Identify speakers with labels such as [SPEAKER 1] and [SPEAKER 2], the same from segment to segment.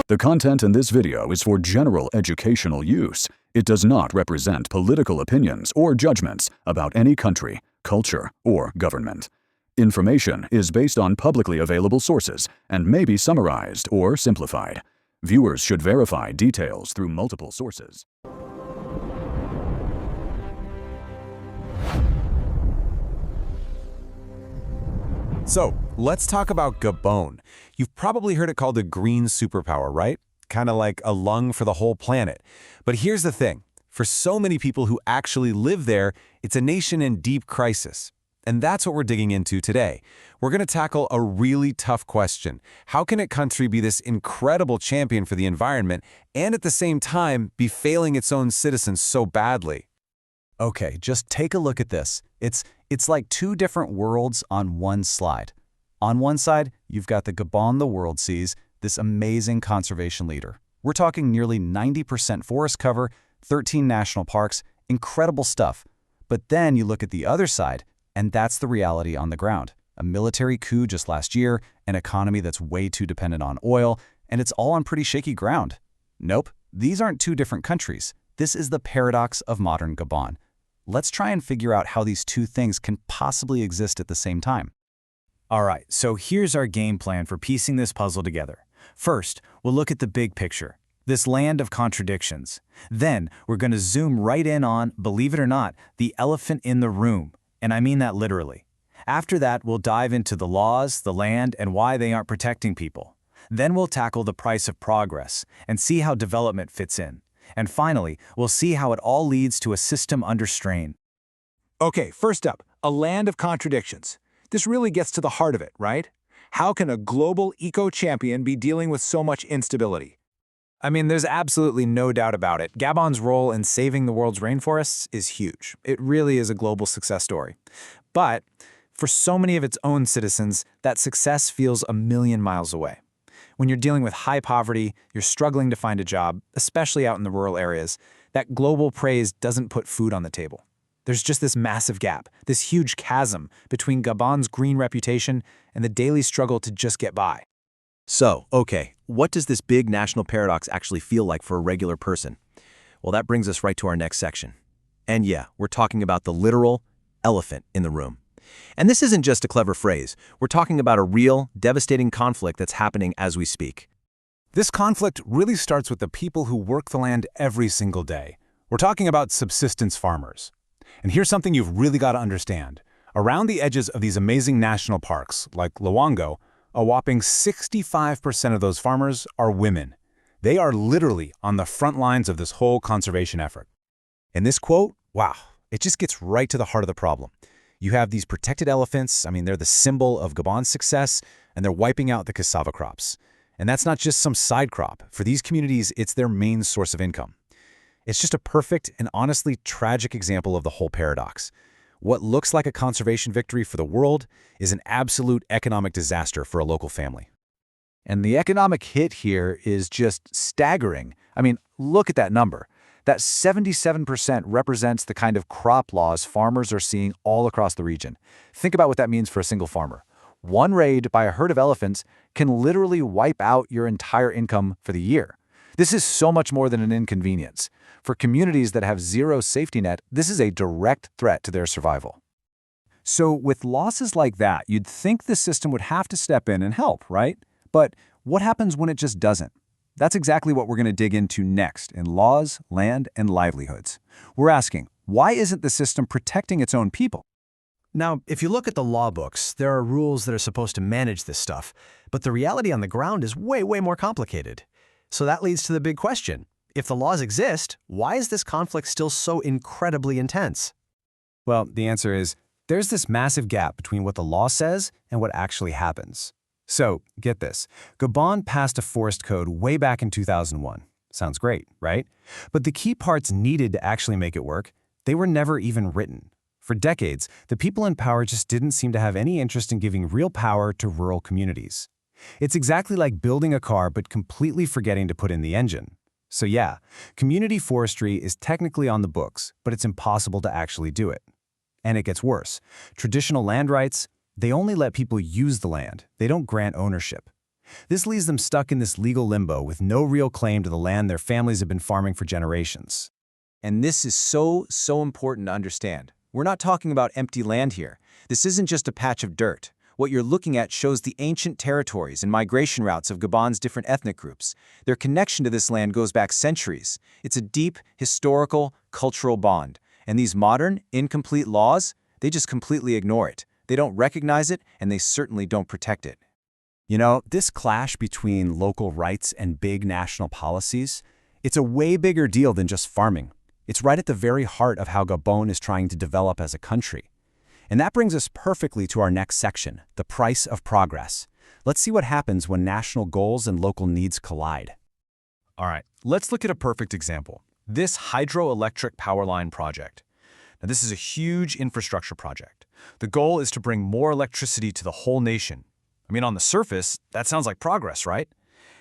[SPEAKER 1] The content in this video is for general educational use. It does not represent political opinions or judgments about any country, culture, or government. Information is based on publicly available sources and may be summarized or simplified. Viewers should verify details through multiple sources.
[SPEAKER 2] So, let's talk about Gabon. You've probably heard it called a green superpower, right? Kind of like a lung for the whole planet. But here's the thing. For so many people who actually live there, it's a nation in deep crisis. And that's what we're digging into today. We're going to tackle a really tough question. How can a country be this incredible champion for the environment and at the same time be failing its own citizens so badly?
[SPEAKER 3] Okay, just take a look at this. It's like two different worlds on one slide. On one side, you've got the Gabon the world sees, this amazing conservation leader. We're talking nearly 90% forest cover, 13 national parks, incredible stuff. But then you look at the other side, and that's the reality on the ground. A military coup just last year, an economy that's way too dependent on oil, and it's all on pretty shaky ground. Nope, these aren't two different countries. This is the paradox of modern Gabon. Let's try and figure out how these two things can possibly exist at the same time.
[SPEAKER 4] All right, so here's our game plan for piecing this puzzle together. First, we'll look at the big picture, this land of contradictions. Then, we're going to zoom right in on, believe it or not, the elephant in the room, and I mean that literally. After that, we'll dive into the laws, the land, and why they aren't protecting people. Then we'll tackle the price of progress and see how development fits in. And finally, we'll see how it all leads to a system under strain.
[SPEAKER 5] Okay, first up, a land of contradictions. This really gets to the heart of it, right? How can a global eco-champion be dealing with so much instability?
[SPEAKER 4] I mean, there's absolutely no doubt about it. Gabon's role in saving the world's rainforests is huge. It really is a global success story. But for so many of its own citizens, that success feels a million miles away. When you're dealing with high poverty, you're struggling to find a job, especially out in the rural areas, that global praise doesn't put food on the table. There's just this massive gap, this huge chasm between Gabon's green reputation and the daily struggle to just get by.
[SPEAKER 6] So, okay, what does this big national paradox actually feel like for a regular person? Well, that brings us right to our next section. And yeah, we're talking about the literal elephant in the room. And this isn't just a clever phrase. We're talking about a real, devastating conflict that's happening as we speak.
[SPEAKER 2] This conflict really starts with the people who work the land every single day. We're talking about subsistence farmers. And here's something you've really got to understand. Around the edges of these amazing national parks, like Luango, a whopping 65% of those farmers are women. They are literally on the front lines of this whole conservation effort.
[SPEAKER 6] And this quote, wow, it just gets right to the heart of the problem. You have these protected elephants, they're the symbol of Gabon's success, and they're wiping out the cassava crops. And that's not just some side crop. For these communities, it's their main source of income. It's just a perfect and honestly tragic example of the whole paradox. What looks like a conservation victory for the world is an absolute economic disaster for a local family.
[SPEAKER 3] And the economic hit here is just staggering. Look at that number. That 77% represents the kind of crop loss farmers are seeing all across the region. Think about what that means for a single farmer. One raid by a herd of elephants can literally wipe out your entire income for the year. This is so much more than an inconvenience. For communities that have zero safety net, this is a direct threat to their survival.
[SPEAKER 4] So with losses like that, you'd think the system would have to step in and help, right? But what happens when it just doesn't? That's exactly what we're going to dig into next in Laws, Land, and Livelihoods. We're asking, why isn't the system protecting its own people?
[SPEAKER 7] Now, if you look at the law books, there are rules that are supposed to manage this stuff, but the reality on the ground is way more complicated. So that leads to the big question. If the laws exist, why is this conflict still so incredibly intense?
[SPEAKER 4] Well, the answer is, there's this massive gap between what the law says and what actually happens. So, get this. Gabon passed a forest code way back in 2001. Sounds great, right? But the key parts needed to actually make it work, they were never even written. For decades, the people in power just didn't seem to have any interest in giving real power to rural communities. It's exactly like building a car but completely forgetting to put in the engine. So yeah, community forestry is technically on the books, but it's impossible to actually do it. And it gets worse. Traditional land rights, they only let people use the land. They don't grant ownership. This leaves them stuck in this legal limbo with no real claim to the land their families have been farming for generations.
[SPEAKER 3] And this is so important to understand. We're not talking about empty land here. This isn't just a patch of dirt. What you're looking at shows the ancient territories and migration routes of Gabon's different ethnic groups. Their connection to this land goes back centuries. It's a deep, historical, cultural bond. And these modern, incomplete laws, they just completely ignore it. They don't recognize it, and they certainly don't protect it.
[SPEAKER 6] You know, this clash between local rights and big national policies, it's a way bigger deal than just farming. It's right at the very heart of how Gabon is trying to develop as a country. And that brings us perfectly to our next section, the price of progress. Let's see what happens when national goals and local needs collide.
[SPEAKER 8] All right, let's look at a perfect example. This hydroelectric power line project. Now, this is a huge infrastructure project. The goal is to bring more electricity to the whole nation. I mean, on the surface, that sounds like progress, right?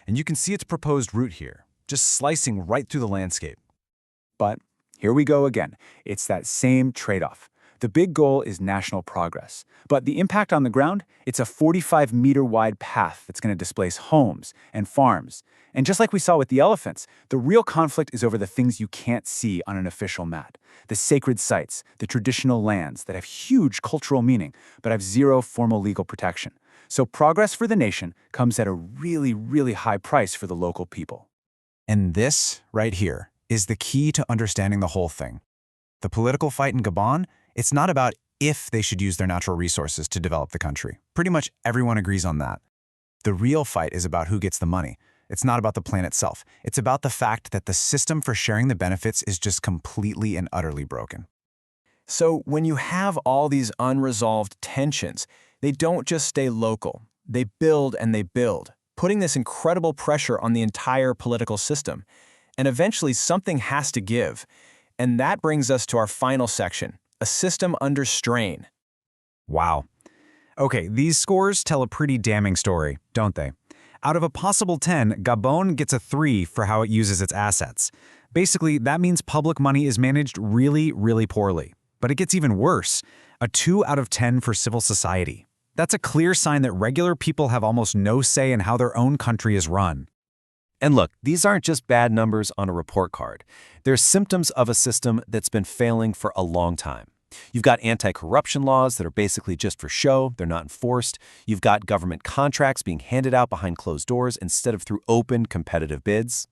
[SPEAKER 8] And you can see its proposed route here, just slicing right through the landscape.
[SPEAKER 5] But here we go again. It's that same trade-off. The big goal is national progress, but the impact on the ground, it's a 45-meter-wide path that's going to displace homes and farms. And just like we saw with the elephants, the real conflict is over the things you can't see on an official map. The sacred sites, the traditional lands that have huge cultural meaning, but have zero formal legal protection. So progress for the nation comes at a really high price for the local people.
[SPEAKER 3] And this, right here, is the key to understanding the whole thing. The political fight in Gabon, it's not about if they should use their natural resources to develop the country. Pretty much everyone agrees on that. The real fight is about who gets the money. It's not about the plan itself. It's about the fact that the system for sharing the benefits is just completely and utterly broken.
[SPEAKER 9] So when you have all these unresolved tensions, they don't just stay local. They build and they build, putting this incredible pressure on the entire political system. And eventually something has to give. And that brings us to our final section, a system under strain.
[SPEAKER 3] Wow. Okay, these scores tell a pretty damning story, don't they? Out of a possible 10, Gabon gets a 3 for how it uses its assets. Basically, that means public money is managed really poorly. But it gets even worse, a 2 out of 10 for civil society. That's a clear sign that regular people have almost no say in how their own country is run.
[SPEAKER 2] And look, these aren't just bad numbers on a report card. They're symptoms of a system that's been failing for a long time. You've got anti-corruption laws that are basically just for show, they're not enforced. You've got government contracts being handed out behind closed doors instead of through open, competitive bids.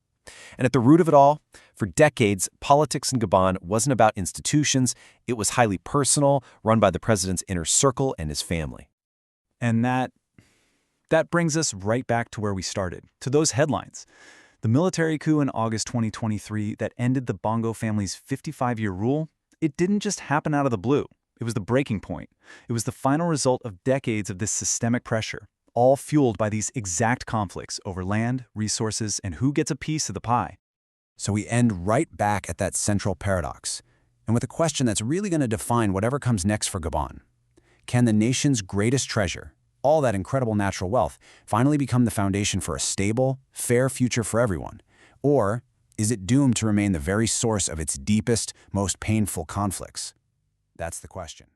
[SPEAKER 2] And at the root of it all, for decades, politics in Gabon wasn't about institutions, it was highly personal, run by the president's inner circle and his family.
[SPEAKER 3] And that brings us right back to where we started, to those headlines. The military coup in August 2023 that ended the Bongo family's 55-year rule, it didn't just happen out of the blue. It was the breaking point. It was the final result of decades of this systemic pressure, all fueled by these exact conflicts over land, resources, and who gets a piece of the pie.
[SPEAKER 6] So we end right back at that central paradox, and with a question that's really going to define whatever comes next for Gabon. Can the nation's greatest treasure, all that incredible natural wealth, finally become the foundation for a stable, fair future for everyone? Or is it doomed to remain the very source of its deepest, most painful conflicts? That's the question.